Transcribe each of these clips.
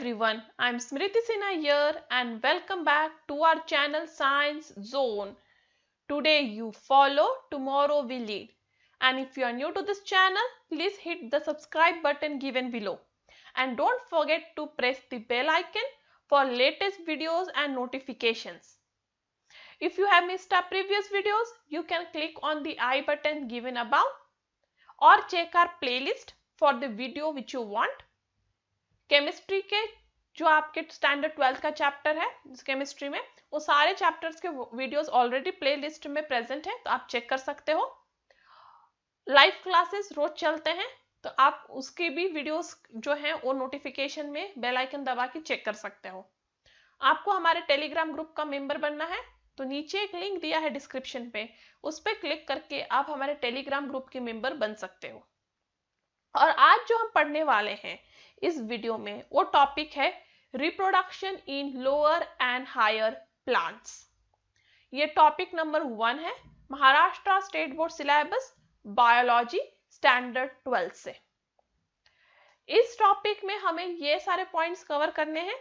everyone, I'm Smriti Sinha here and welcome back to our channel Science Zone. Today you follow, tomorrow we lead. And if you are new to this channel, please hit the subscribe button given below. And don't forget to press the bell icon for latest videos and notifications. If you have missed our previous videos, you can click on the I button given above or check our playlist for the video which you want. Chemistry के जो आपके standard 12th का chapter है chemistry में, वो सारे chapters के videos already play list में प्रेजेंट है, तो आप चेक कर सकते हो। लाइव क्लासेस रोज चलते हैं, तो आप उसके भी वीडियोस जो हैं वो नोटिफिकेशन में बेल आइकन दबा के चेक कर सकते हो। आपको हमारे टेलीग्राम ग्रुप का मेंबर बनना है, तो नीचे एक लिंक दिया है डिस्क्रिप्शन पे, उस पर क्लिक करके आप हमारे टेलीग्राम ग्रुप के मेंबर बन सकते हो। और आज जो हम पढ़ने वाले हैं इस वीडियो में, वो टॉपिक है reproduction in lower and higher plants. ये टॉपिक नंबर 1 है Maharashtra state board syllabus biology standard 12 से। इस टॉपिक में हमें ये सारे पॉइंट्स कवर करने हैं।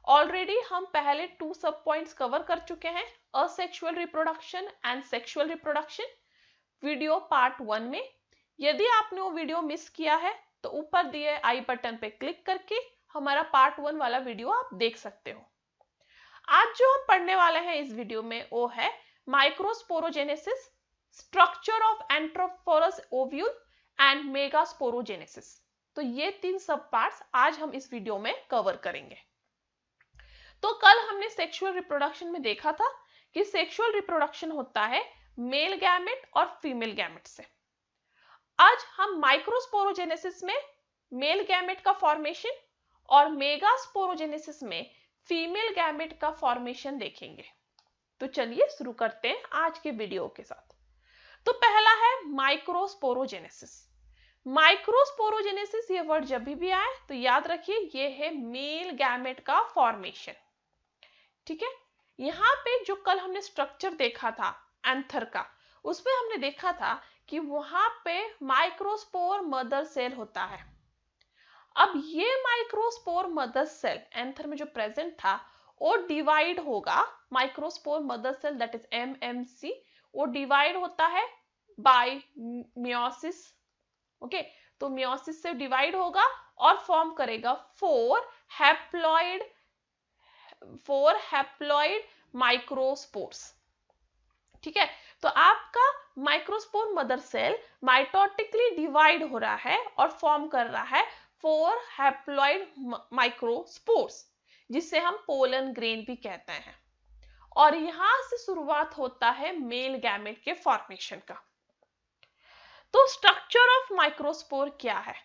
ऑलरेडी हम पहले 2 सब पॉइंट्स कवर कर चुके हैं, asexual reproduction and sexual reproduction, video part 1 में। यदि आपने वो वीडियो मिस किया है तो ऊपर दिए आई बटन पे क्लिक करके हमारा पार्ट 1 वाला वीडियो आप देख सकते हो। आज जो हम पढ़ने वाले हैं इस वीडियो में वो है microsporogenesis, structure of anatropous ovule and megasporogenesis. तो ये 3 सब पार्ट्स आज हम इस वीडियो में कवर करेंगे। तो कल हमने सेक्सुअल रिप्रोडक्शन में देखा था कि सेक्सुअल रिप्रोडक्शन होता है मेल गैमेट और फीमेल गैमेट से। आज हम माइक्रोस्पोरोजेनेसिस में मेल गैमेट का फॉर्मेशन और मेगास्पोरोजेनेसिस में फीमेल गैमेट का फॉर्मेशन देखेंगे। तो चलिए शुरू करते हैं आज के वीडियो के साथ। तो पहला है माइक्रोस्पोरोजेनेसिस। माइक्रोस्पोरोजेनेसिस ये वर्ड जब भी आए तो याद रखिए ये है मेल गैमेट का फॉर्मेशन। ठीक है, यहाँ पे जो कल हमने स्ट्रक्चर देखा था एंथर का, उसमें हमने देखा था कि वहां पे माइक्रोस्पोर मदर सेल होता है। अब ये माइक्रोस्पोर मदर सेल एंथर में जो प्रेजेंट था वो डिवाइड होगा, microspore mother cell that is MMC, वो डिवाइड होता है बाय मियोसिस। ओके, तो मियोसिस से डिवाइड होगा और फॉर्म करेगा 4 हैप्लॉइड माइक्रोस्पोर्स। ठीक है, तो आपका microspore mother cell mitotically divide हो रहा है और फॉर्म कर रहा है 4 हैप्लॉइड माइक्रोस्पोर्स, जिसे हम पोलन ग्रेन भी कहते हैं। और यहां से शुरुआत होता है मेल गैमेट के फॉर्मेशन का। तो स्ट्रक्चर ऑफ माइक्रोस्पोर क्या है?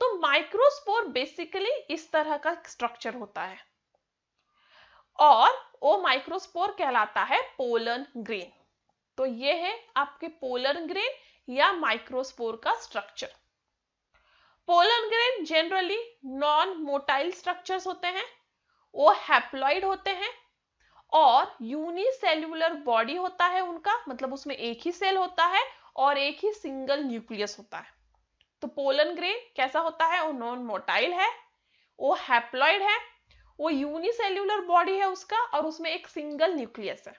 तो माइक्रोस्पोर बेसिकली इस तरह का स्ट्रक्चर होता है और वो माइक्रोस्पोर कहलाता है पोलन ग्रेन। तो ये है आपके पोलन ग्रेन या माइक्रोस्पोर का structure. Pollen grain generally non motile structures होते हैं, वो हैप्लॉइड होते हैं और यूनिसेल्युलर बॉडी होता है उनका, मतलब उसमें एक ही सेल होता है और एक ही सिंगल न्यूक्लियस होता है। तो पोलन ग्रेन कैसा होता है? वो नॉन मोटाइल है, वो हैप्लॉइड है, वो यूनिसेल्युलर बॉडी है उसका और उसमें एक सिंगल न्यूक्लियस है।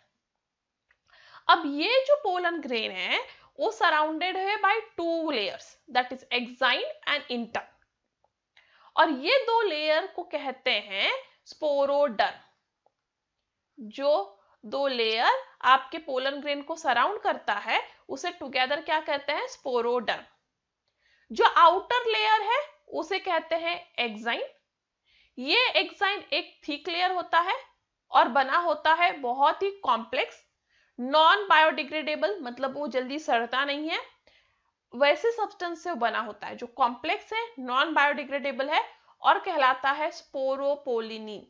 अब ये जो पोलन ग्रेन है वो सराउंडेड है by 2 layers that is exine and intern, और ये 2 लेयर को कहते हैं स्पोरोडर्म। जो 2 लेयर आपके पोलन ग्रेन को सराउंड करता है उसे टुगेदर क्या कहते हैं? स्पोरोडर्म। जो आउटर लेयर है उसे कहते हैं एक्साइन। ये एक्साइन एक थिक लेयर होता है और बना होता है बहुत ही कॉम्प्लेक्स, नॉन बायोडिग्रेडेबल, मतलब वो जल्दी सड़ता नहीं है, वैसे सब्सटेंस से बना होता है जो कॉम्प्लेक्स है, नॉन बायोडिग्रेडेबल है और कहलाता है स्पोरोपोलिनिन।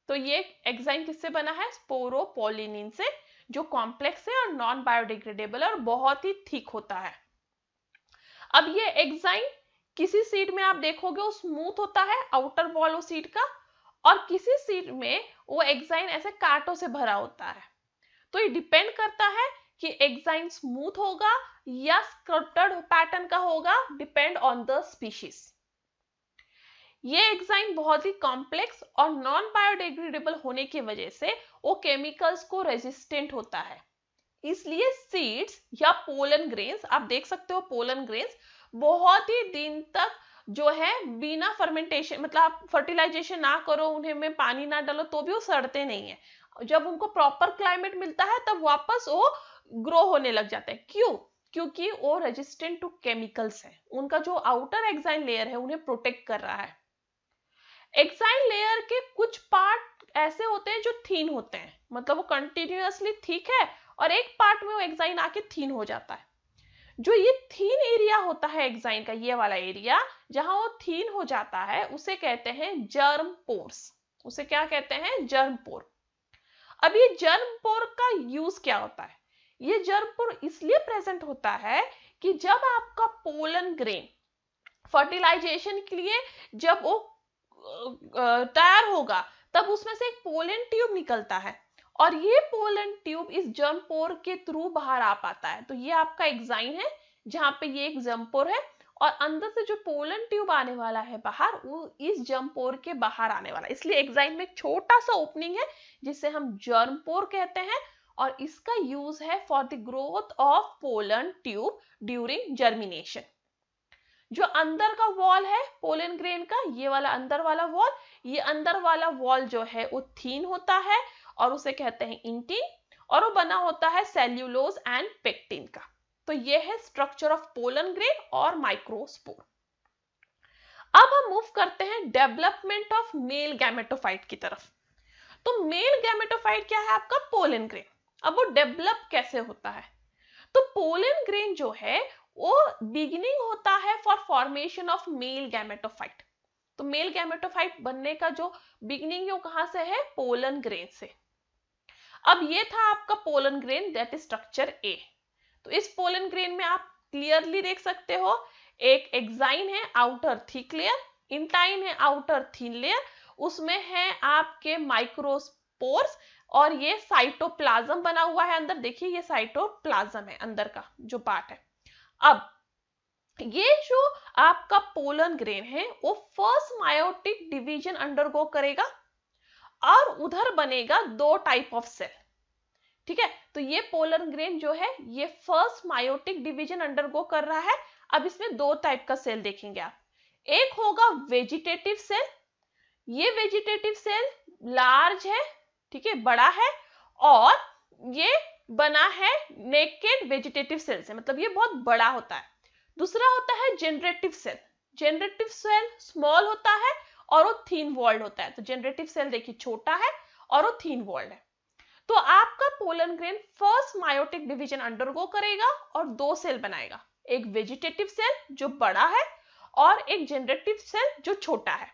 तो ये एक्साइन किससे बना है? स्पोरोपोलिनिन से, जो कॉम्प्लेक्स है और नॉन बायोडिग्रेडेबल और बहुत ही थिक होता है। अब ये एक्साइन किसी सीड में आप देखोगे वो स्मूथ होता है आउटर वॉल वो सीड का, और किसी सीड में वो एक्साइन ऐसे कांटों से भरा होता है। तो ये डिपेंड करता है कि एक्साइन स्मूथ होगा या स्क्रप्टेड पैटर्न का होगा, डिपेंड ऑन द स्पीशीज। ये एंजाइम बहुत ही कॉम्प्लेक्स और नॉन बायोडिग्रेडेबल होने की वजह से वो केमिकल्स को रेजिस्टेंट होता है। इसलिए सीड्स या पोलन ग्रेन्स, आप देख सकते हो पोलन ग्रेन्स बहुत ही दिन तक जो है बिना फर्मेंटेशन, मतलब आप फर्टिलाइजेशन ना करो, उन्हें में पानी ना डालो तो भी वो सड़ते नहीं है। जब उनको प्रॉपर क्लाइमेट मिलता है तब वापस वो ग्रो होने लग जाते हैं। क्यों? क्योंकि वो रेजिस्टेंट टू केमिकल्स है। उनका जो आउटर एक्साइन लेयर है उन्हें प्रोटेक्ट कर रहा है। एक्साइन लेयर के कुछ पार्ट ऐसे होते हैं जो थीन होते हैं, मतलब वो कंटिन्यूअसली थिक है और एक पार्ट में वो एक्साइन आके थीन हो जाता है। जो ये थीन एरिया होता है एक्साइन का, ये वाला एरिया जहां वो थीन हो जाता है, उसे कहते हैं जर्म पोर्स। उसे क्या कहते हैं? जर्म पोर। अब ये जर्म पोर का यूज क्या होता है? ये जर्म पोर इसलिए प्रेजेंट होता है कि जब आपका पोलन ग्रेन फर्टिलाइजेशन के लिए जब वो तैयार होगा तब उसमें से एक पोलन ट्यूब निकलता है और ये पोलन ट्यूब इस जर्म पोर के थ्रू बाहर आ पाता है। तो ये आपका एक्साइन है जहां पे ये एक जर्म पोर है और अंदर से जो पोलन ट्यूब आने वाला है बाहर, वो इस जर्म पोर के बाहर आने वाला है। इसलिए एक्साइन में एक छोटा सा ओपनिंग है जिसे हम जर्म पोर कहते हैं और इसका यूज है for the growth of pollen tube during germination. जो अंदर का वॉल है पोलन ग्रेन का, ये वाला अंदर वाला वॉल, ये अंदर वाला वॉल जो है वो थीन होता है और उसे कहते हैं इंटिन, और वो बना होता है सेल्यूलोज एंड पेक्टिन का। तो ये है स्ट्रक्चर ऑफ पोलन ग्रेन और माइक्रोस्पोर। अब हम मूव करते हैं डेवलपमेंट ऑफ मेल गैमेटोफाइट की तरफ। तो मेल गैमेटोफाइट क्या है? आपका पोलन ग्रेन। अब वो डेवलप कैसे होता है? तो पोलन ग्रेन जो है वो बिगिनिंग होता है for formation of male gametophyte. तो मेल गैमेटोफाइट बनने का जो बिगिनिंग है कहां से है? पोलन ग्रेन से। अब ये था आपका pollen grain, that is structure A. तो इस पोलन ग्रेन में आप क्लियरली देख सकते हो एक एक्साइन है आउटर थिक लेयर, इंटाइन है आउटर थिन लेयर, उसमें है आपके माइक्रोस्पोर्स और ये साइटोप्लाज्म बना हुआ है अंदर। देखिए ये साइटोप्लाज्म है अंदर का जो पार्ट है। अब ये जो आपका पोलन ग्रेन है वो फर्स्ट मायोटिक डिवीजन अंडरगो करेगा और उधर बनेगा दो टाइप ऑफ सेल। ठीक है, तो ये पोलन ग्रेन जो है ये फर्स्ट मायोटिक डिवीजन अंडरगो कर रहा है। अब इसमें दो टाइप का सेल देखेंगे आप। एक होगा वेजिटेटिव सेल, ये वेजिटेटिव सेल लार्ज है, ठीक है, बड़ा है, और ये बना है नेकेड वेजिटेटिव सेल से, मतलब ये बहुत बड़ा होता है। दूसरा होता है generative cell. Generative cell small होता है और वो थीन वॉल्ड होता है। तो जनरेटिव सेल देखिए छोटा है और वो थीन वॉल्ड है। तो आपका pollen grain first meiotic division undergo करेगा और दो सेल बनाएगा, एक वेजिटेटिव सेल जो बड़ा है और एक जनरेटिव सेल जो छोटा है।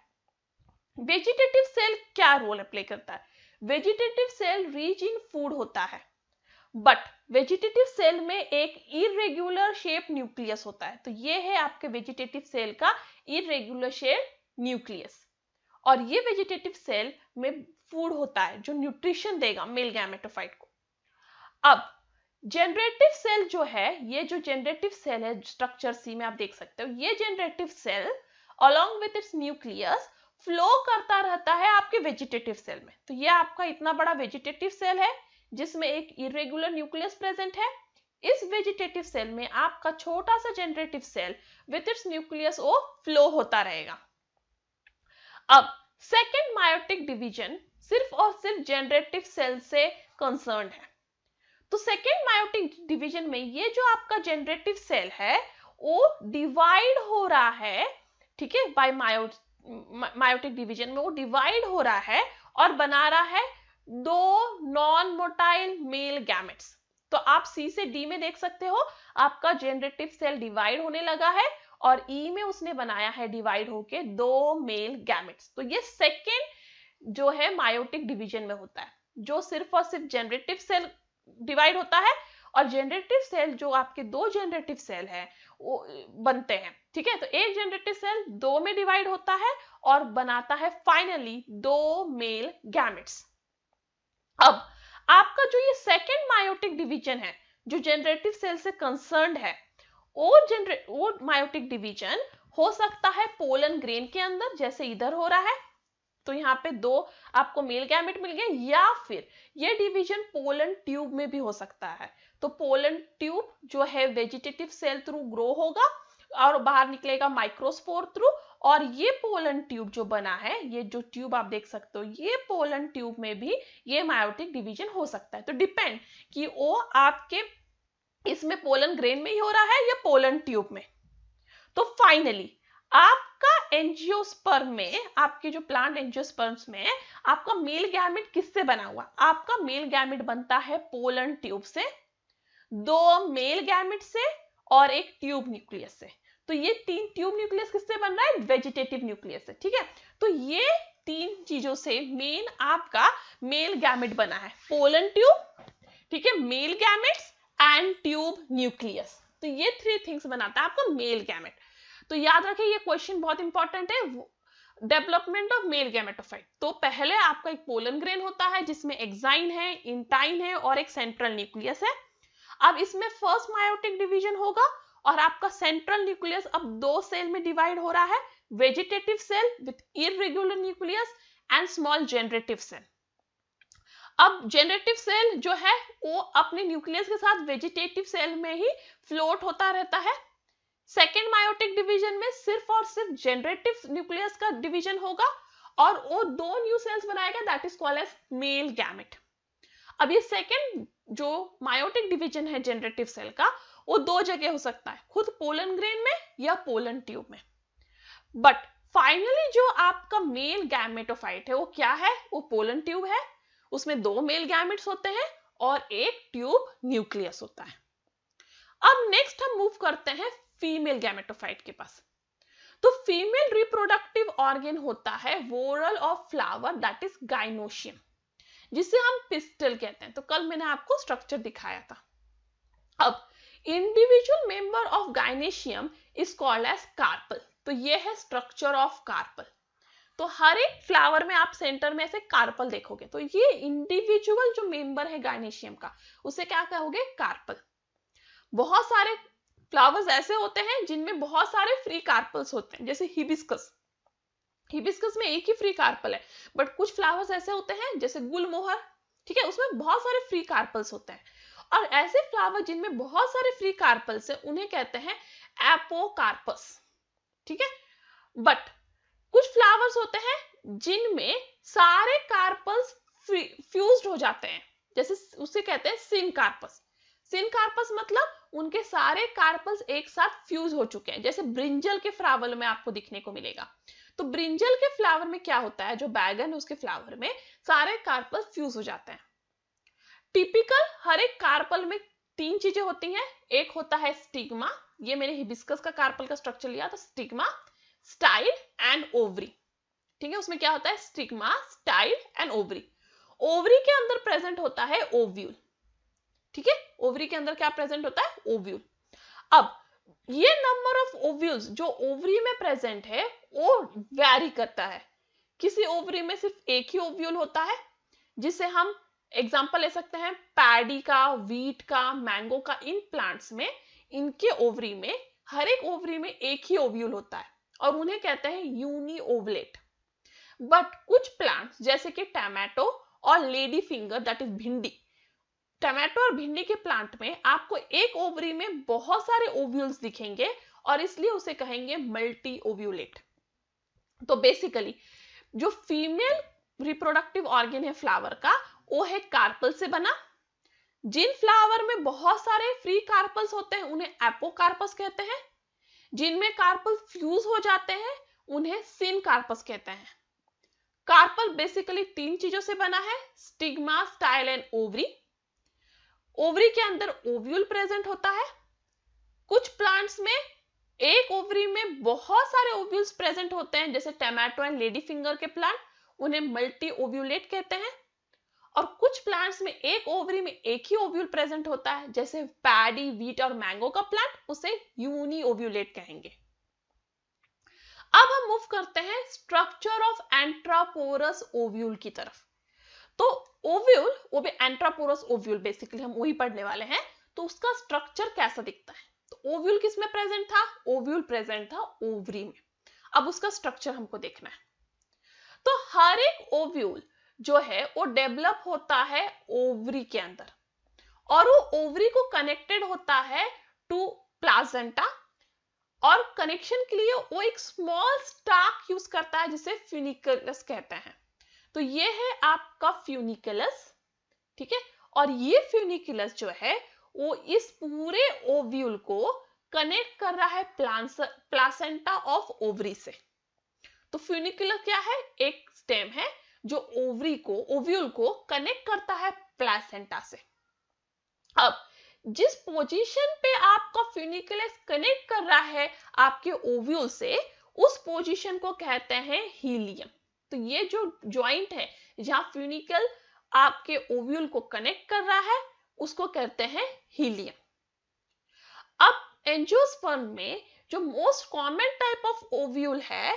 वेजिटेटिव सेल क्या रोल प्ले करता है? Vegetative cell rich in food होता है, बट वेजिटेटिव सेल में एक इरेगुलर शेप न्यूक्लियस होता है। तो ये है आपके वेजिटेटिव सेल का इरेगुलर शेप न्यूक्लियस, और ये वेजिटेटिव सेल में फूड होता है जो न्यूट्रिशन देगा मेल गैमेटोफाइट को। अब जनरेटिव सेल जो है, ये जो जनरेटिव सेल है स्ट्रक्चर सी में आप देख सकते हो, ये generative cell along with its nucleus flow करता रहता है आपके वेजिटेटिव सेल में। तो ये आपका इतना बड़ा वेजिटेटिव सेल है जिसमें एक इरेगुलर न्यूक्लियस प्रेजेंट है। इस वेजिटेटिव सेल में आपका छोटा सा generative cell with its nucleus वो फ्लो होता रहेगा। अब सेकेंड मायोटिक डिवीजन सिर्फ और सिर्फ जनरेटिव सेल से कंसर्न है। तो सेकेंड मायोटिक डिवीजन में ये जो आपका जनरेटिव सेल है वो डिवाइड हो रहा है, ठीक है, बाय मायोटिक डिवीजन में वो डिवाइड हो रहा है और बना रहा है दो नॉन मोटाइल मेल गैमेट्स। तो आप सी से डी में देख सकते हो आपका जनरेटिव सेल डिवाइड होने लगा है और ई में उसने बनाया है डिवाइड होके दो मेल गैमेट्स। तो ये सेकेंड जो है मायोटिक डिवीजन में होता है, जो सिर्फ और सिर्फ जनरेटिव सेल डिवाइड होता है और जनरेटिव सेल जो आपके दो जनरेटिव सेल है वो बनते हैं। ठीक है, तो एक जनरेटिव सेल दो में डिवाइड होता है और बनाता है फाइनली दो मेल गैमेट्स। अब आपका जो ये सेकेंड मायोटिक डिवीजन है जो जनरेटिव सेल से कंसर्न्ड है, वो मायोटिक डिवीजन हो सकता है पोलन ग्रेन के अंदर, जैसे इधर हो रहा है, तो यहाँ पे 2 आपको मेल गैमेट मिल गए, या फिर ये डिवीजन पोलन ट्यूब में भी हो सकता है। तो पोलन ट्यूब जो है वेजिटेटिव सेल थ्रू ग्रो होगा और बाहर निकलेगा माइक्रोस्पोर थ्रू, और ये पोलन ट्यूब जो बना है, ये जो ट्यूब आप देख सकते हो, ये पोलन ट्यूब में भी ये मायोटिक डिवीजन हो सकता है। तो डिपेंड कि वो आपके इसमें पोलन ग्रेन में ही हो रहा है या पोलन ट्यूब में। तो फाइनली आपका एंजियोस्पर्म में, आपके जो प्लांट एंजियोस्पर्म्स में आपका मेल गैमेट किससे बना हुआ? आपका मेल गैमेट बनता है पोलन ट्यूब से, 2 मेल गैमेट से और एक ट्यूब न्यूक्लियस से। तो ये 3 ट्यूब न्यूक्लियस किससे बन रहा है? वेजिटेटिव न्यूक्लियस से, ठीक है। तो ये 3 चीजों से मेन आपका मेल गैमेट बना है, पोलन ट्यूब, ठीक है, male gametes and tube nucleus. तो ये 3 थिंग्स बनाता है आपका मेल गैमेट। तो याद रखिए ये क्वेश्चन बहुत इंपॉर्टेंट है, डेवलपमेंट ऑफ मेल गैमेटोफाइट। तो पहले आपका एक पोलन ग्रेन होता है जिसमें एक्साइन है, इंटाइन है और एक सेंट्रल न्यूक्लियस है। अब इसमें फर्स्ट मायोटिक डिवीजन होगा और आपका सेंट्रल न्यूक्लियस अब 2 सेल में डिवाइड हो रहा है, vegetative cell with irregular nucleus and small generative cell. अब जनरेटिव सेल जो है वो अपने न्यूक्लियस के साथ वेजिटेटिव सेल में ही फ्लोट होता रहता है। सेकेंड मायोटिक डिवीजन में सिर्फ और सिर्फ जनरेटिव न्यूक्लियस का डिवीजन होगा और वो 2 न्यू सेल्स बनाएगा, that is called as male gamete. अब ये सेकेंड जो मायोटिक डिवीजन है जनरेटिव सेल का, वो 2 जगह हो सकता है, खुद पोलन ग्रेन में या पोलन ट्यूब में। बट फाइनली जो आपका मेल गैमेटोफाइट है वो क्या है? वो पोलन ट्यूब है, उसमें 2 मेल गैमेट्स होते हैं और एक ट्यूब न्यूक्लियस होता है। अब नेक्स्ट हम मूव करते हैं फीमेल गैमेटोफाइट के पास। तो फीमेल रिप्रोडक्टिव ऑर्गन होता है whorl of flower, that is gynoecium, जिसे हम पिस्टल कहते हैं। तो कल मैंने आपको स्ट्रक्चर दिखाया था। अब individual member of gynoecium is called as carpel. तो ये है स्ट्रक्चर ऑफ कार्पल। तो हर एक फ्लावर में आप सेंटर में ऐसे कार्पल देखोगे, तो ये इंडिविजुअल जो मेंबर है गाइनोशियम का, उसे क्या कहोगे? कार्पल। बहुत सारे फ्लावर्स ऐसे होते हैं जिनमें बहुत सारे फ्री कार्पल्स होते हैं, जैसे हिबिस्कस। हिबिस्कस में एक ही फ्री कार्पल है, बट कुछ फ्लावर्स ऐसे होते हैं जैसे गुलमोहर, ठीक है, उसमें बहुत सारे फ्री कार्पल्स होते हैं। और ऐसे फ्लावर जिनमें बहुत सारे फ्री कार्पल्स हैं उन्हें कहते हैं एपोकार्पस, ठीक है। बट कुछ फ्लावर्स होते हैं जिनमें सारे कार्पल्स फ्यूज्ड हो जाते हैं, जैसे उसे कहते हैं सिनकार्पस। सिनकार्पस मतलब उनके सारे कार्पल्स एक साथ फ्यूज हो चुके हैं, जैसे ब्रिंजल के फ्लावर में आपको दिखने को मिलेगा। तो ब्रिंजल के फ्लावर में क्या होता है, जो बैगन है उसके फ्लावर में सारे कार्पल्स फ्यूज हो जाते हैं। टिपिकल हर एक कार्पल में 3 चीजें होती हैं, एक होता है स्टिग्मा, ये मैंने हिबिस्कस का कार्पल का स्ट्रक्चर लिया, तो स्टिग्मा, स्टाइल एंड ओवरी, ठीक है। उसमें क्या होता है? Stigma, style and ovary. Ovary के अंदर प्रेजेंट होता है ओव्यूल, ठीक है। ओवरी के अंदर क्या प्रेजेंट होता है? ओव्यूल। अब ये नंबर ऑफ ओव्यूल्स जो ओवरी में प्रेजेंट है वो वैरी करता है। किसी ओवरी में सिर्फ एक ही ओव्यूल होता है, जिसे हम एग्जांपल ले सकते हैं पैडी का, वीट का, मैंगो का। इन प्लांट्स में इनके ओवरी में, हर एक ओवरी में एक ही ओव्यूल होता है और उन्हें कहते हैं यूनी ओवलेट। बट कुछ प्लांट्स जैसे कि टमाटो और लेडी फिंगर, दैट इज भिंडी, टमाटो और भिंडी के प्लांट में आपको एक ओवरी में बहुत सारे ओव्यूल्स दिखेंगे और इसलिए उसे कहेंगे मल्टी ओव्यूलेट। तो बेसिकली जो फीमेल रिप्रोडक्टिव ऑर्गन है फ्लावर का, वो है कार्पल से बना। जिन फ्लावर में बहुत सारे फ्री कार्पल्स होते हैं उन्हें एपोकार्पस कहते हैं, जिनमें कार्पल फ्यूज हो जाते हैं उन्हें सिनकार्पस कहते हैं। कार्पल बेसिकली 3 चीजों से बना है, stigma, style and ovary. Ovary के अंदर ओव्यूल प्रेजेंट होता है। कुछ प्लांट्स में एक ओवरी में बहुत सारे ओव्यूल्स प्रेजेंट होते हैं, जैसे टमाटो एंड लेडी फिंगर के प्लांट, उन्हें मल्टी ओव्यूलेट कहते हैं। और कुछ प्लांट्स में एक ओवरी में एक ही ओव्यूल प्रेजेंट होता है, जैसे पैडी, वीट और मैंगो का प्लांट, उसे यूनी ओव्यूलेट कहेंगे। अब हम मूव करते हैं स्ट्रक्चर ऑफ एंट्रापोरस ओव्यूल की तरफ। तो ओव्यूल, वो भी एंट्रापोरस ओव्यूल, बेसिकली हम वही पढ़ने वाले हैं। तो उसका स्ट्रक्चर कैसा दिखता है? तो ओव्यूल किस में प्रेजेंट था? ओव्यूल प्रेजेंट था ओवरी में। अब उसका स्ट्रक्चर हमको देखना है। तो हर एक ओव्यूल जो है वो डेवलप होता है ओवरी के अंदर, और वो ओवरी को कनेक्टेड होता है टू प्लाजेंटा, और कनेक्शन के लिए वो एक स्मॉल स्टाक यूज करता है जिसे फ्यूनिकुलस कहते हैं। तो ये है आपका फ्यूनिकुलस, ठीक है। और ये फ्यूनिकुलस जो है वो इस पूरे ओव्यूल को कनेक्ट कर रहा है प्लासेंटा ऑफ ओवरी से। तो फ्यूनिकुलर क्या है? एक स्टेम है जो ओव्यूल को कनेक्ट करता है प्लासेंटा से। अब जिस पोजीशन पे आपका फ्यूनिकुलस कनेक्ट कर रहा है आपके ओव्यूल से, उस पोजीशन को कहते हैं हीलियम। तो ये जो जॉइंट है जहां फ्यूनिकल आपके ओव्यूल को कनेक्ट कर रहा है उसको कहते हैं हीलियम। अब एंजियोस्पर्म में जो most common type of ovule है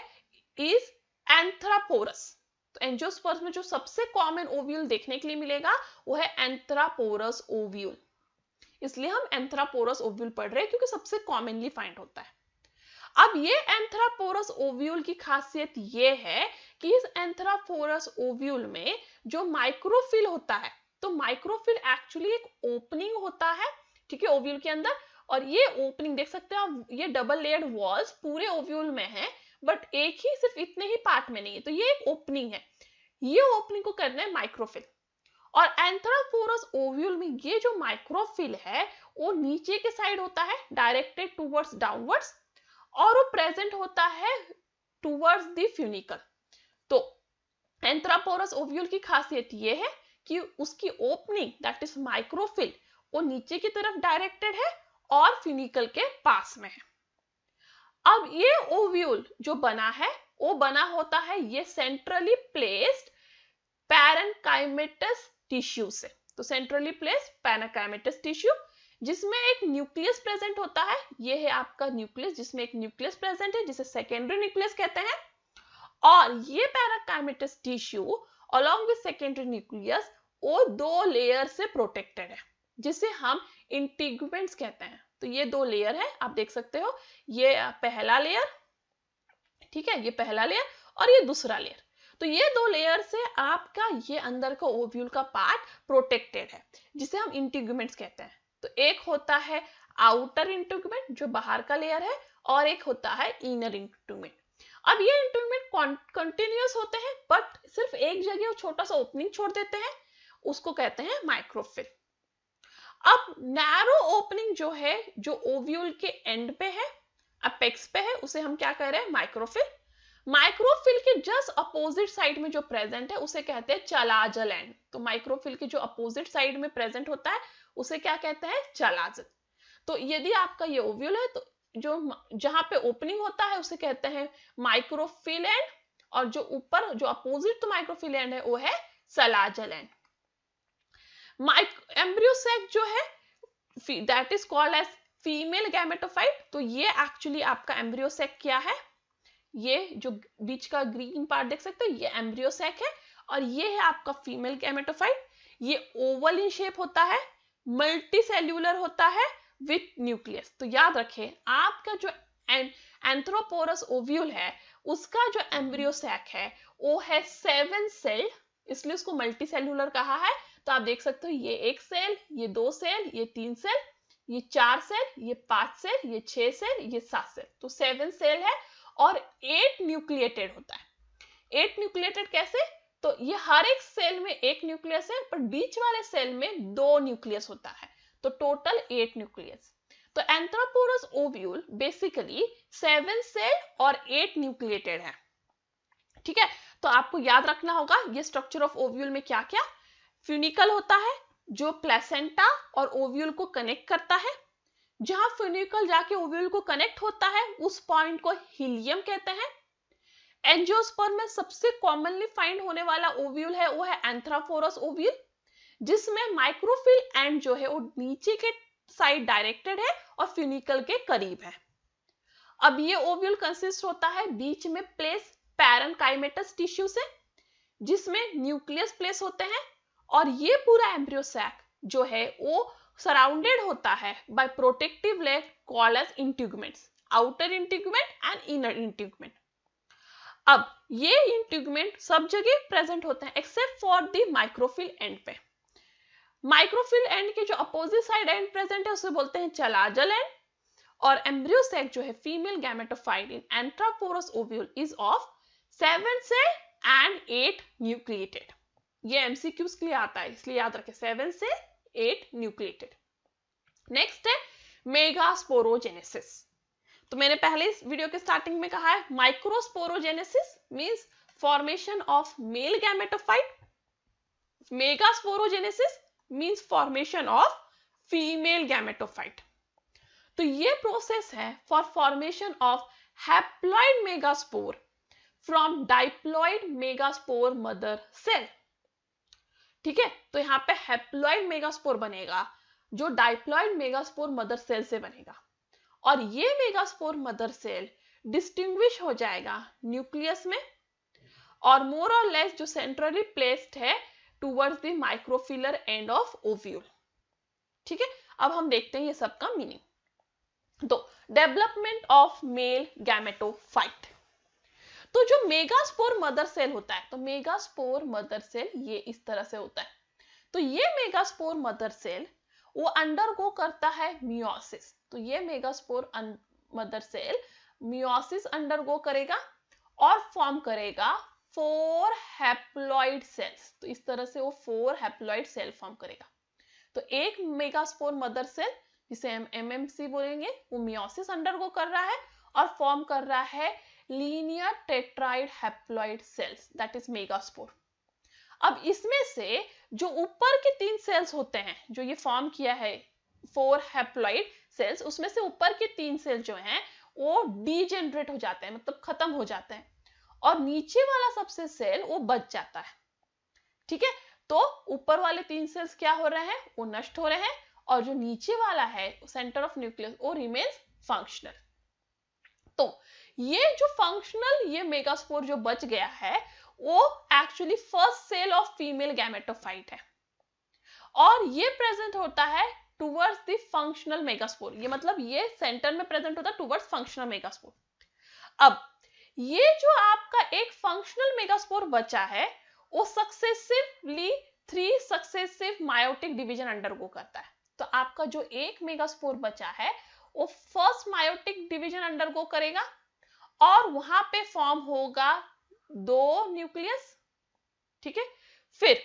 इज एंथ्रापोरस। तो एंजियोस्पर्म में जो सबसे कॉमन ओव्यूल देखने के लिए मिलेगा वो है एंथ्रापोरस ओव्यूल। इसलिए हम एंथ्रापोरस ओव्यूल पढ़ रहे हैं क्योंकि सबसे कॉमनली फाइंड होता है। अब ये एंथ्रापोरस ओव्यूल की खासियत ये है कि इस एंथ्रापोरस ओव्यूल में जो माइक्रोफिल होता है, तो माइक्रोफिल एक्चुअली एक ओपनिंग होता है, ठीक है, ओव्यूल के अंदर। और ये ओपनिंग देख सकते हैं आप, ये डबल लेयर्ड वॉल्स पूरे ओव्यूल में है, बट एक ही सिर्फ इतने ही पार्ट में नहीं है, तो ये एक ओपनिंग है। ये ओपनिंग को कहते हैं माइक्रोफिल। और एंथ्रापोरस ओव्यूल में ये जो माइक्रोफिल है वो नीचे के साइड होता है, डायरेक्टेड टुवर्ड्स डाउनवर्ड्स, और वो प्रेजेंट होता है टुवर्ड्स द फ्यूनिकल। तो एंथ्रापोरस ओव्यूल की खासियत ये है कि उसकी ओपनिंग दैट इज माइक्रोफिल वो नीचे की तरफ डायरेक्टेड है और फ्यूनिकल के पास में है। अब ये ओव्यूल जो बना है वो बना होता है ये सेंट्रली प्लेस्ड पैरेन्काइमेटस टिश्यू से। तो सेंट्रली प्लेस्ड पैरेन्काइमेटस टिश्यू जिसमें एक न्यूक्लियस प्रेजेंट होता है, ये है आपका न्यूक्लियस जिसमें एक न्यूक्लियस प्रेजेंट है जिसे सेकेंडरी न्यूक्लियस कहते हैं। और ये parenchymatous tissue along with secondary nucleus वो दो लेयर से प्रोटेक्टेड है जिसे हम इंटीग्यूमेंट्स कहते हैं। तो ये दो लेयर है, आप देख सकते हो, ये पहला लेयर, ठीक है, ये पहला लेयर और ये दूसरा लेयर। तो ये दो लेयर से आपका ये अंदर का ओव्यूल का पार्ट प्रोटेक्टेड है जिसे हम इंटीग्यूमेंट्स कहते हैं। तो एक होता है आउटर इंटीग्यूमेंट जो बाहर का लेयर है, और एक होता है इनर इंटीग्यूमेंट। अब ये इंटीग्यूमेंट कंटिन्यूअस होते हैं बट सिर्फ एक जगह छोटा सा ओपनिंग छोड़ देते हैं, उसको कहते हैं माइक्रोफिल। अब नैरो ओपनिंग जो है जो ओव्यूल के एंड पे है, अपेक्स पे है, उसे हम क्या कह रहे हैं? माइक्रोफिल। माइक्रोफिल के जस्ट अपोजिट साइड में जो प्रेजेंट है उसे कहते हैं चलाजल एंड। तो माइक्रोफिल के जो अपोजिट साइड में प्रेजेंट होता है उसे क्या कहते हैं? चलाजल। तो यदि आपका ये ओव्यूल है तो जो जहां पे ओपनिंग होता है उसे कहते हैं माइक्रोफिल एंड, और जो ऊपर जो अपोजिट तो माइक्रोफिल एंड है वो है चलाजल एंड। एम्ब्रियो सैक जो है that is called as female gametophyte. तो ये एक्चुअली आपका एम्ब्रियो सैक क्या है? ये जो बीच का ग्रीन पार्ट देख सकते हो ये एम्ब्रियो सैक है, और ये है आपका फीमेल गैमेटोफाइट। ये ओवल इन शेप होता है, मल्टी सेल्यूलर होता है विथ न्यूक्लियस। तो याद रखें आपका जो एंथ्रोपोरस ओव्यूल है उसका जो एम्ब्रियो सैक है वो है 7 सेल, इसलिए उसको मल्टी सेल्यूलर कहा है। तो आप देख सकते हो ये 1 सेल, ये 2 सेल, ये 3 सेल, ये 4 सेल, ये 5 सेल, ये 6 सेल, ये 7 सेल। तो 7 सेल है और 8 न्यूक्लिएटेड होता है। 8 न्यूक्लिएटेड कैसे? तो ये हर एक सेल में एक न्यूक्लियस है पर बीच वाले सेल में 2 न्यूक्लियस होता है, तो टोटल 8 न्यूक्लियस। तो एंथ्रोपोरस ओव्यूल बेसिकली 7 सेल और 8 न्यूक्लिएटेड है, ठीक है। तो आपको याद रखना होगा ये स्ट्रक्चर ऑफ ओव्यूल में क्या क्या, फ्यूनिकल होता है जो प्लेसेंटा और ओव्यूल को कनेक्ट करता है। जहां फ्यूनिकल जाके ओव्यूल को कनेक्ट होता है उस पॉइंट को हीलियम कहते हैं। एंजियोस्पर्म में सबसे कॉमनली फाइंड होने वाला ओव्यूल है वो है एंथ्रोपोरस ओव्यूल, जिसमें माइक्रोफिल एंड जो है वो नीचे के साइड डायरेक्टेड है और फ्यूनिकल के करीब है। अब ये ओव्यूल कंसिस्ट होता है बीच में प्लेस पैरेन्काइमेटस टिश्यू से जिसमें न्यूक्लियस प्लेस होते हैं, और ये पूरा एम्ब्रियो सैक जो है वो सराउंडेड होता है by protective layer called as integuments, outer integument and inner integument. अब ये इंटीग्यूमेंट सब जगह प्रेजेंट होते हैं except for the micropyle end पे। माइक्रोफिल एंड के जो अपोजिट साइड एंड प्रेजेंट है उसे बोलते हैं चलाजल एंड। और एम्ब्रियो सैक जो है female gametophyte in anatropous ovule is of 7 से एंड 8 न्यूक्लिएटेड। ये एमसीक्यूज के लिए आता है इसलिए याद रखें 7 से 8 न्यूक्लिएटेड। नेक्स्ट है मेगास्पोरोजेनेसिस। तो मैंने पहले इस वीडियो के स्टार्टिंग में कहा है microsporogenesis means formation of male gametophyte, megasporogenesis means formation of female gametophyte. तो ये प्रोसेस है for formation of haploid megaspore from diploid megaspore mother cell. ठीक है, तो यहां पे हैप्लॉइड मेगास्पोर बनेगा जो डाइप्लॉइड मेगास्पोर मदर सेल से बनेगा, और ये मेगास्पोर मदर सेल डिस्टिंग्विश हो जाएगा न्यूक्लियस में और मोर और लेस जो सेंट्रली प्लेस्ड है towards the micropylar end of ovule. ठीक है, अब हम देखते हैं ये सब का मीनिंग। तो डेवलपमेंट ऑफ मेल गैमेटोफाइट। तो जो मेगास्पोर मदर सेल होता है, तो मेगास्पोर मदर सेल ये इस तरह से होता है। तो ये मेगास्पोर मदर सेल वो अंडरगो करता है मियोसिस। तो ये megaspore mother cell meiosis undergo करेगा और फॉर्म करेगा 4 हैप्लॉइड सेल्स। तो इस तरह से वो 4 हैप्लॉइड सेल फॉर्म करेगा। तो एक मेगास्पोर मदर सेल जिसे हम एमएमसी बोलेंगे वो मियोसिस अंडरगो कर रहा है और फॉर्म कर रहा है linear tetrad haploid cells, that is megaspore. अब इसमें से जो ऊपर के 3 सेल्स होते हैं जो ये फॉर्म किया है 4 हैप्लॉइड सेल्स, उसमें से ऊपर के 3 सेल जो हैं वो डीजेनरेट हो जाते हैं, मतलब खत्म हो जाते हैं, और नीचे वाला सबसे सेल वो बच जाता है। ठीक है, तो ऊपर वाले 3 सेल्स क्या हो रहे हैं, वो नष्ट हो रहे हैं, और जो नीचे वाला है सेंटर ऑफ न्यूक्लियस वो रिमेन्स फंक्शनल। तो ये जो फंक्शनल ये मेगास्पोर जो बच गया है वो actually first cell of female gametophyte है, और ये प्रेजेंट होता है टुवर्ड्स द फंक्शनल मेगास्पोर। ये मतलब ये सेंटर में प्रेजेंट होता है टुवर्ड्स फंक्शनल मेगास्पोर। अब ये जो आपका एक फंक्शनल मेगास्पोर बचा है वो successively 3 successive meiotic division undergo करता है। तो आपका जो एक मेगास्पोर बचा है वो फर्स्ट मायोटिक डिवीजन अंडरगो करेगा और वहां पे फॉर्म होगा 2 न्यूक्लियस। ठीक है, फिर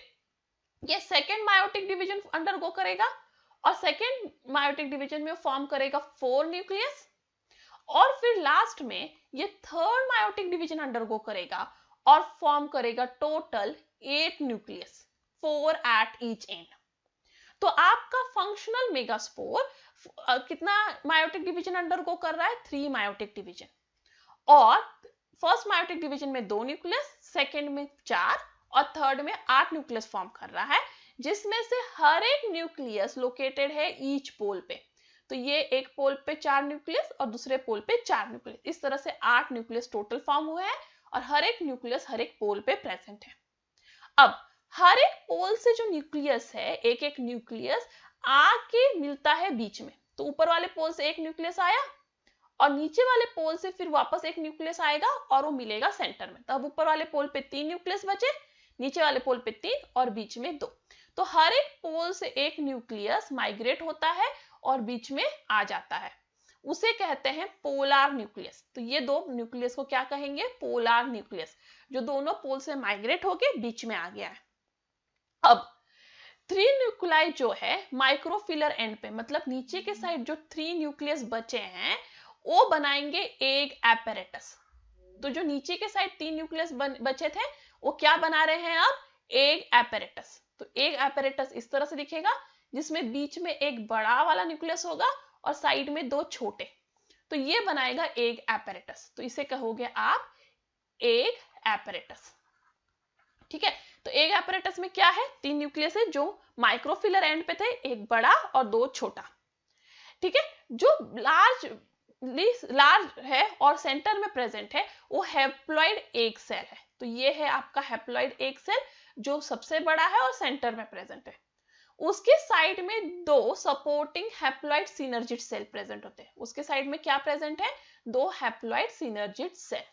ये सेकेंड मायोटिक डिवीजन अंडरगो करेगा और सेकेंड मायोटिक डिवीजन में फॉर्म करेगा 4 न्यूक्लियस, और फिर लास्ट में ये थर्ड मायोटिक डिवीजन अंडरगो करेगा और फॉर्म करेगा total 8 nucleus, 4 at each and. तो आपका फंक्शनल मेगास्पोर कितना मायोटिक डिवीजन अंडरगो कर रहा है, 3 मायोटिक डिवीजन, और फर्स्ट मायोटिक डिवीजन में 2 न्यूक्लियस, सेकेंड में 4 और थर्ड में 8 न्यूक्लियस फॉर्म कर रहा है, जिसमें से हर एक न्यूक्लियस लोकेटेड है ईच पोल पे। तो ये एक पोल पे 4 न्यूक्लियस और दूसरे पोल पे 4 न्यूक्लियस, इस तरह से 8 न्यूक्लियस टोटल फॉर्म हुए हैं, और हर एक न्यूक्लियस हर एक पोल पे प्रेजेंट है। अब हर एक पोल से जो न्यूक्लियस है एक एक न्यूक्लियस आके मिलता है बीच में। तो ऊपर वाले पोल से एक न्यूक्लियस आया और नीचे वाले पोल से फिर वापस एक न्यूक्लियस आएगा और वो मिलेगा सेंटर में। तब ऊपर वाले पोल पे 3 न्यूक्लियस बचे, नीचे वाले पोल पे 3 और बीच में 2। तो हर एक पोल से एक न्यूक्लियस माइग्रेट होता है और बीच में आ जाता है, उसे कहते हैं पोलार न्यूक्लियस। तो ये 2 न्यूक्लियस को क्या कहेंगे, पोलार न्यूक्लियस, जो दोनों पोल से माइग्रेट होके बीच में आ गया है। अब 3 न्यूक्लियाई जो है माइक्रोफिलर एंड पे, मतलब नीचे के साइड जो 3 न्यूक्लियस बचे हैं वो बनाएंगे एग एपेरेटस। तो जो नीचे के साइड 3 न्यूक्लियस बचे थे वो क्या बना रहे हैं अब, एग एपेरेटस। तो एग एपेरेटस इस तरह से दिखेगा, जिसमें बीच में एक बड़ा वाला न्यूक्लियस होगा और साइड में 2 छोटे। तो ये बनाएगा एग एपेरेटस, तो इसे कहोगे आप एग एपेरेटस। ठीक है, तो एग एपेरेटस में क्या है, 3 न्यूक्लियस है जो माइक्रोफिलर एंड पे थे, एक बड़ा और 2 छोटा। ठीक है, जो लार्ज है और सेंटर में प्रेजेंट है वो हैप्लॉइड एग सेल है। तो ये है आपका हैप्लॉइड एग सेल जो सबसे बड़ा है और सेंटर में प्रेजेंट है। उसके साइड में दो supporting haploid synergid cell present होते हैं। उसके साइड में क्या प्रेजेंट है? दो हैप्लॉइड सिनर्जिड सेल।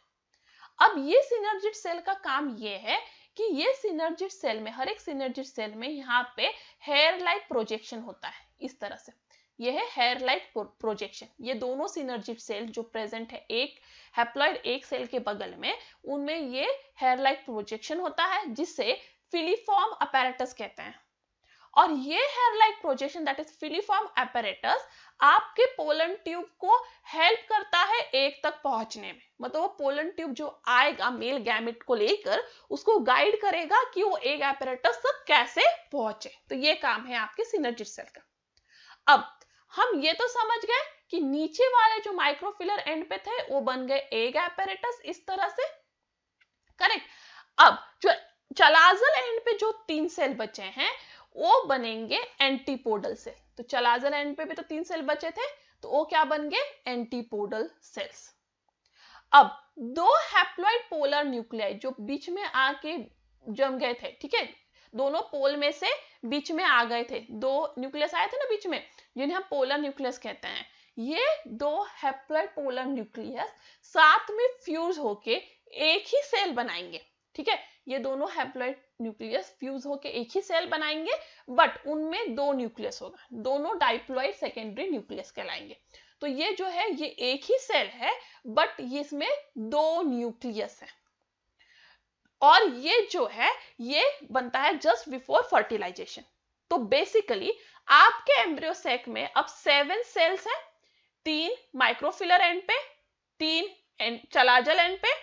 अब ये सिनर्जिड सेल का काम ये है कि ये सिनर्जिड सेल में, हर एक सिनर्जिड सेल में यहाँ पे हेयर लाइक प्रोजेक्शन होता है, इस तरह से। ये है हेयर लाइक प्रोजेक्शन। ये दोनों सिनर्जिड सेल जो प्रेजेंट है एक हैप्लॉइड एक सेल के बगल में, उनमें ये हेयर लाइक प्रोजेक्शन होता है, जिसे फिलीफॉर्म अपैरेटस कहते हैं। और ये hair like projection, that is filiform apparatus, आपके पोलन ट्यूब को हेल्प करता है एक तक पहुंचने में। मतलब वो पोलन ट्यूब जो आएगा मेल गैमेट को लेकर, उसको गाइड करेगा कि वो एक अपैरेटस तक कैसे पहुंचे। तो ये काम है आपके सिनर्जिड सेल का। अब हम ये तो समझ गए कि नीचे वाले जो माइक्रोफिलर एंड पे थे वो बन गए एग apparatus इस तरह से, करेक्ट। अब जो चलाजल एंड पे जो 3 सेल बचे हैं वो बनेंगे एंटीपोडल सेल। तो चलाजल एंड पे भी तो 3 सेल बचे थे, तो वो क्या बन गए? Antipodal cells. अब दो हैप्लॉइड पोलर न्यूक्लियाई जो बीच में आके जम गए थे, ठीक है, दोनों पोल में से बीच में आ गए थे, दो न्यूक्लियस आए थे ना बीच में, जिन्हें हम पोलर न्यूक्लियस कहते हैं। ये दो हैप्लॉइड पोलर न्यूक्लियस साथ में फ्यूज होके एक ही सेल बनाएंगे, ठीक है। ये दोनों हैप्लॉइड न्यूक्लियस फ्यूज होके एक ही सेल बनाएंगे, बट उनमें दो न्यूक्लियस होगा, दोनों डाइप्लॉइड सेकेंडरी न्यूक्लियस कहलाएंगे। तो ये जो है ये एक ही सेल है, बट इसमें दो न्यूक्लियस है। और ये जो है ये बनता है जस्ट बिफोर फर्टिलाइजेशन। तो बेसिकली आपके एम्ब्रियो सैक में अब 7 सेल्स हैं, 3 माइक्रोफिलर एंड पे, 3 चलाजल एंड पे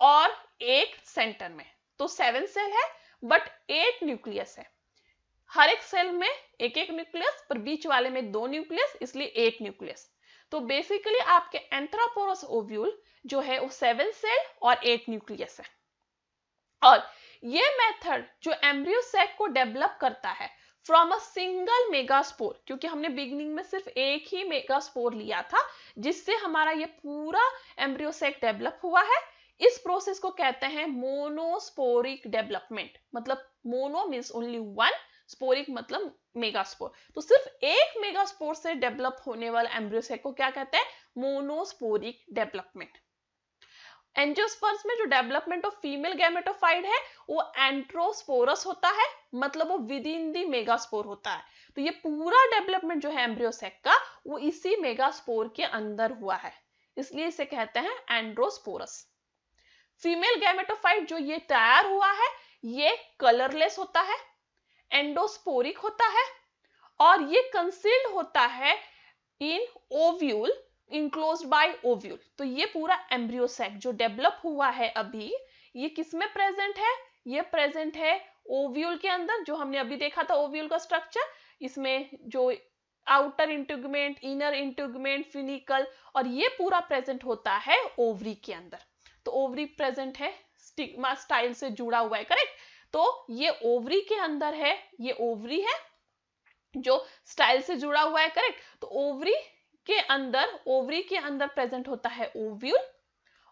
और एक सेंटर में। तो 7 सेल है बट 8 न्यूक्लियस है। हर एक सेल में एक एक न्यूक्लियस, पर बीच वाले में 2 न्यूक्लियस, इसलिए 8 न्यूक्लियस। तो बेसिकली आपके एंथ्रोपोरस ओव्यूल जो है वो 7 सेल और 8 न्यूक्लियस है। और ये मेथड जो एम्ब्रियो सैक को डेवलप करता है फ्रॉम अ सिंगल मेगास्पोर, क्योंकि हमने बिगिनिंग में सिर्फ एक ही मेगास्पोर लिया था जिससे हमारा ये पूरा एम्ब्रियो सैक डेवलप हुआ है, इस प्रोसेस को कहते हैं मोनोस्पोरिक डेवलपमेंट। मतलब mono means only one, sporic मतलब मेगास्पोर। तो सिर्फ एक मेगास्पोर से डेवलप होने वाला एम्ब्रियो सैक को क्या कहते हैं? Monosporic development. एंजियोस्पर्म्स में जो डेवलपमेंट ऑफ फीमेल गैमेटोफाइट है वो एंट्रोस्पोरस होता है, मतलब वो विद इन दी मेगास्पोर होता है। तो ये पूरा डेवलपमेंट जो है एम्ब्रियो सैक का वो इसी मेगास्पोर के अंदर हुआ है, इसलिए इसे कहते हैं एंड्रोस्पोरस। फीमेल गैमेटोफाइट जो ये तैयार हुआ है ये कलरलेस होता है, एंडोस्पोरिक होता है और ये कंसील्ड होता है इन ओव्यूल इनक्लोज्ड बाय ओव्यूल। तो ये पूरा एम्ब्रियो सैक जो डेवलप हुआ है अभी, ये किसमें प्रेजेंट है? ये प्रेजेंट है ओव्यूल के अंदर, जो हमने अभी देखा था ओव्यूल का स्ट्रक्चर। इसमें जो आउटर इंटीग्यूमेंट, इनर इंटीग्यूमेंट, फिनिकल, और ये पूरा प्रेजेंट होता है ओवरी के अंदर। तो ओवरी प्रेजेंट है, स्टिग्मा स्टाइल से जुड़ा हुआ है, करेक्ट। तो ये ओवरी के अंदर है, ये ओवरी है जो स्टाइल से जुड़ा हुआ है, करेक्ट। तो ओवरी के अंदर प्रेजेंट होता है ओव्यूल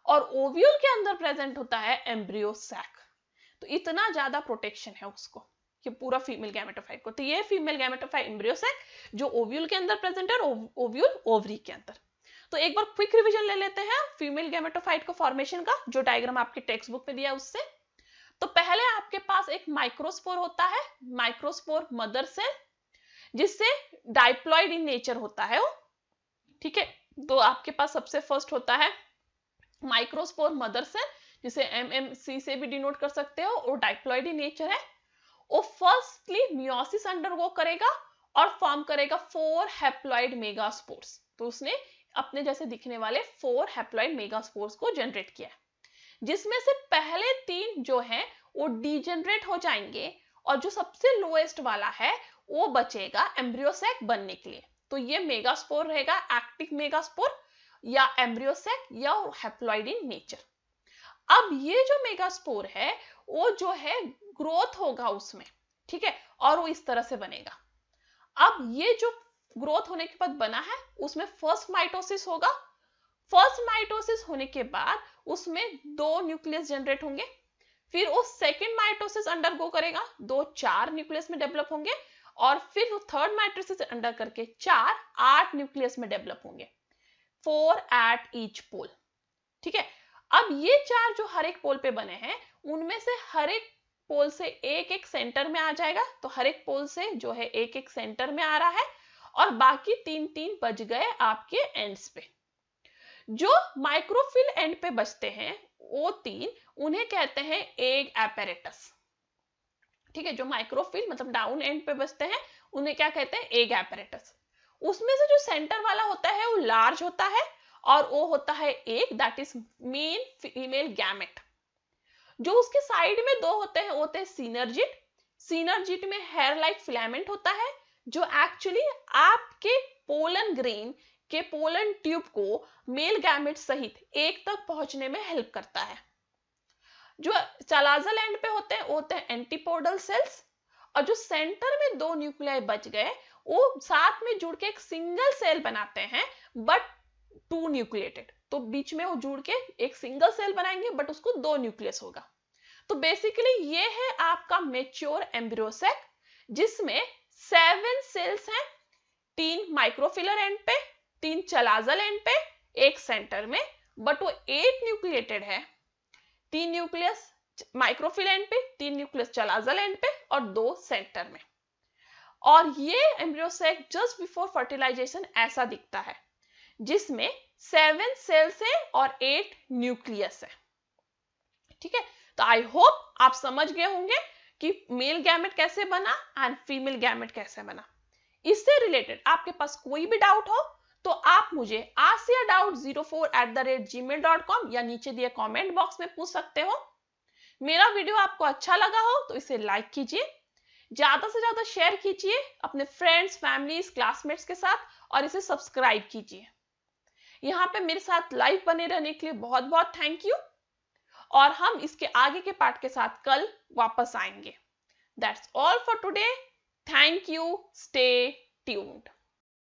और ओव्यूल के अंदर प्रेजेंट होता है एम्ब्रियो सैक। तो इतना ज्यादा प्रोटेक्शन है उसको, ये पूरा फीमेल गैमेटोफाइट को। तो ये फीमेल गैमेटोफाइट एम्ब्रियो सैक जो ओव्यूल के अंदर प्रेजेंट है और ओव्यूल ओवरी के अंदर। तो एक बार क्विक रिवीजन ले लेते हैं फीमेल गैमेटोफाइट को फॉर्मेशन का, जो डायग्राम आपके टेक्स्ट बुक में दिया है उससे। तो पहले आपके पास एक माइक्रोस्पोर होता है, माइक्रोस्पोर मदर सेल, जिससे डाइप्लॉइड इन नेचर होता है वो, ठीक है। तो आपके पास सबसे फर्स्ट होता है माइक्रोस्पोर मदर सेल, जिसे MMC से भी डिनोट कर सकते हो, और डाइप्लॉइड इन नेचर है। वो फर्स्टली मियोसिस अंडरगो करेगा और फॉर्म करेगा 4 हैप्लॉइड मेगास्पोर्स। तो उसने अपने जैसे दिखने वाले 4 हैप्लॉइड मेगास्पोर्स को जनरेट किया, जिसमें से पहले 3 जो हैं वो डीजनरेट हो जाएंगे और जो सबसे लोएस्ट वाला है वो बचेगा एम्ब्रियो सैक बनने के लिए। तो ये मेगास्पोर रहेगा, एक्टिव मेगास्पोर या एम्ब्रियो सैक या हैप्लॉइड इन नेचर। अब ये जो मेगास्पोर है वो जो है ग्रोथ होगा उसमें, ठीक है, और वो इस तरह से बनेगा। अब ये जो ग्रोथ होने के बाद बना है उसमें फर्स्ट माइटोसिस होगा। फर्स्ट माइटोसिस होने के बाद उसमें 2 न्यूक्लियस जनरेट होंगे, फिर वो सेकेंड माइटोसिस अंडरगो करेगा, 2 4 न्यूक्लियस में डेवलप होंगे, और फिर वो थर्ड मैट्रिक्स से अंडर करके 8 न्यूक्लियस में डेवलप होंगे, 4 एट ईच पोल। ठीक है, अब ये 4 जो हर एक पोल पे बने हैं, उनमें से हर एक पोल से एक एक सेंटर में आ जाएगा, तो हर एक पोल से जो है एक एक सेंटर में आ रहा है, और बाकी 3 बच गए आपके एंड्स पे। जो माइक्रोफिल एंड पे बचते हैं वो 3, उन्हें कहते हैं एग एपेरेटस। ठीक है, जो माइक्रोफिल मतलब डाउन एंड पे बचते हैं उन्हें क्या कहते हैं, एग एपेरेटस। उसमें से जो सेंटर वाला होता है वो लार्ज होता है, और वो होता है egg, that is main female gamete. जो उसके साइड में 2 होते हैं वो होते हैं सिनर्जिड। सिनर्जिड में हेयर लाइक फिलामेंट होता है, जो एक्चुअली आपके पोलन ग्रेन के पोलन ट्यूब को मेल गैमेट सहित एक तक पहुंचने में हेल्प करता है। जो चालाजल एंड पे होते हैं वो होते हैं एंटीपोडल सेल्स, और जो सेंटर में 2 न्यूक्लियाई बच गए वो साथ में जुड़ के एक सिंगल सेल बनाते हैं, बट 2 न्यूक्लिएटेड। तो बीच में वो जुड़ के एक सिंगल सेल बनाएंगे, बट उसको 2 न्यूक्लियस होगा। तो बेसिकली ये है आपका मेच्योर एम्ब्रियो सेक, जिसमें 7 सेल्स हैं, 3 माइक्रोफिलर एंड पे, 3 चलाजल एंड पे, एक सेंटर में, बट वो 8 न्यूक्लिएटेड है। 3 न्यूक्लियस माइक्रोफिल एंड पे, 3 न्यूक्लियस चलाजल एंड पे, और 2 सेंटर में। और ये embryo sac just before fertilisation ऐसा दिखता है, जिसमें 7 सेल्स है और 8 न्यूक्लियस है। ठीक है, तो आई होप आप समझ गए होंगे कि मेल गैमेट कैसे बना एंड फीमेल गैमेट कैसे बना। इससे रिलेटेड आपके पास कोई भी डाउट हो तो आप मुझे askyadout04@gmail.com या नीचे दिए कमेंट बॉक्स में पूछ सकते हो। मेरा वीडियो आपको अच्छा लगा हो तो इसे लाइक कीजिए, ज्यादा से ज्यादा शेयर कीजिए अपने फ्रेंड्स, फैमिलीज, क्लासमेट्स के साथ, और इसे सब्सक्राइब कीजिए। यहाँ पे मेरे साथ लाइव बने रहने के लिए बहुत बहुत थैंक यू, और हम इसके आगे के पार्ट के साथ कल वापस आएंगे। That's all for today. Thank you. Stay tuned.